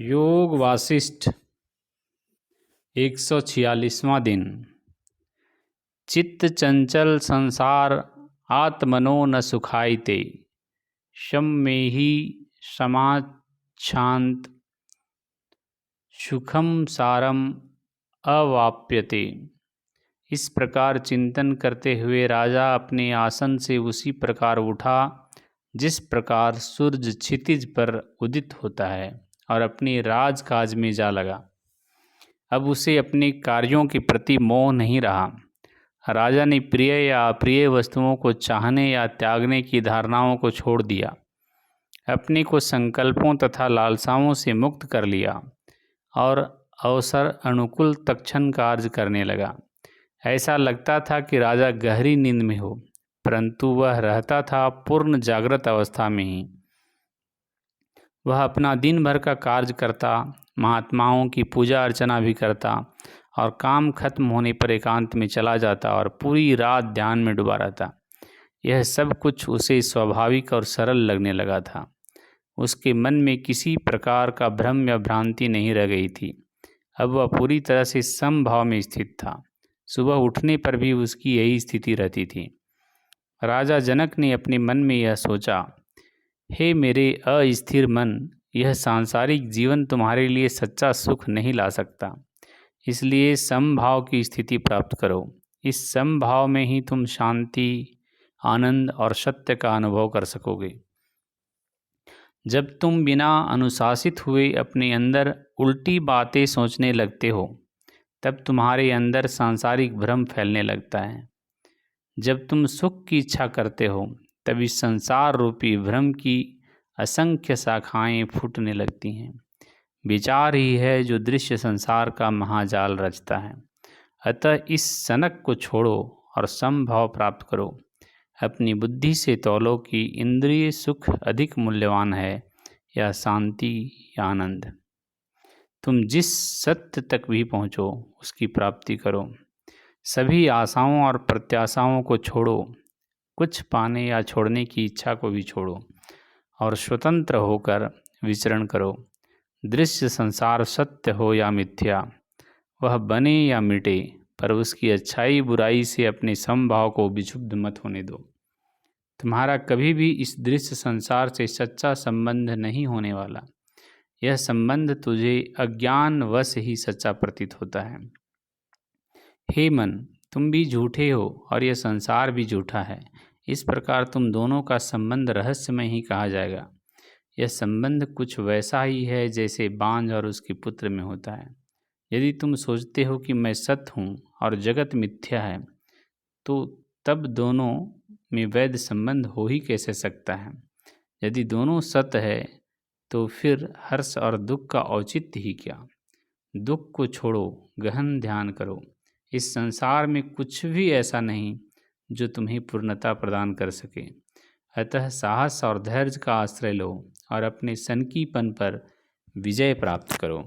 योग वासिष्ठ 146वां दिन। चित्त चंचल संसार आत्मनो न सुखायते, शम्मेहि समाच्छांत सुखम सारम अवाप्यते। इस प्रकार चिंतन करते हुए राजा अपने आसन से उसी प्रकार उठा जिस प्रकार सूर्य क्षितिज पर उदित होता है और अपने राजकाज में जा लगा। अब उसे अपने कार्यों के प्रति मोह नहीं रहा। राजा ने प्रिय या अप्रिय वस्तुओं को चाहने या त्यागने की धारणाओं को छोड़ दिया, अपने को संकल्पों तथा लालसाओं से मुक्त कर लिया और अवसर अनुकूल तत्क्षण कार्य करने लगा। ऐसा लगता था कि राजा गहरी नींद में हो, परंतु वह रहता था पूर्ण जागृत अवस्था में ही। वह अपना दिन भर का कार्य करता, महात्माओं की पूजा अर्चना भी करता और काम खत्म होने पर एकांत में चला जाता और पूरी रात ध्यान में डूबा रहता। यह सब कुछ उसे स्वाभाविक और सरल लगने लगा था। उसके मन में किसी प्रकार का भ्रम या भ्रांति नहीं रह गई थी। अब वह पूरी तरह से समभाव में स्थित था। सुबह उठने पर भी उसकी यही स्थिति रहती थी। राजा जनक ने अपने मन में यह सोचा, हे मेरे अस्थिर मन, यह सांसारिक जीवन तुम्हारे लिए सच्चा सुख नहीं ला सकता, इसलिए समभाव की स्थिति प्राप्त करो। इस समभाव में ही तुम शांति, आनंद और सत्य का अनुभव कर सकोगे। जब तुम बिना अनुशासित हुए अपने अंदर उल्टी बातें सोचने लगते हो, तब तुम्हारे अंदर सांसारिक भ्रम फैलने लगता है। जब तुम सुख की इच्छा करते हो, तब इस संसार रूपी भ्रम की असंख्य शाखाएं फूटने लगती हैं। विचार ही है जो दृश्य संसार का महाजाल रचता है। अतः इस सनक को छोड़ो और समभाव प्राप्त करो। अपनी बुद्धि से तौलो कि इंद्रिय सुख अधिक मूल्यवान है या शांति या आनंद। तुम जिस सत्य तक भी पहुँचो उसकी प्राप्ति करो। सभी आशाओं और प्रत्याशाओं को छोड़ो। कुछ पाने या छोड़ने की इच्छा को भी छोड़ो और स्वतंत्र होकर विचरण करो। दृश्य संसार सत्य हो या मिथ्या, वह बने या मिटे, पर उसकी अच्छाई बुराई से अपने समभाव को विक्षुब्ध मत होने दो। तुम्हारा कभी भी इस दृश्य संसार से सच्चा संबंध नहीं होने वाला। यह संबंध तुझे अज्ञानवश ही सच्चा प्रतीत होता है। हे मन, तुम भी झूठे हो और यह संसार भी झूठा है। इस प्रकार तुम दोनों का संबंध रहस्यमय ही कहा जाएगा। यह संबंध कुछ वैसा ही है जैसे बांझ और उसके पुत्र में होता है। यदि तुम सोचते हो कि मैं सत्य हूँ और जगत मिथ्या है, तो तब दोनों में वैध संबंध हो ही कैसे सकता है। यदि दोनों सत्य है तो फिर हर्ष और दुख का औचित्य ही क्या। दुख को छोड़ो, गहन ध्यान करो। इस संसार में कुछ भी ऐसा नहीं जो तुम्हें पूर्णता प्रदान कर सके। अतः साहस और धैर्य का आश्रय लो और अपने सनकीपन पर विजय प्राप्त करो।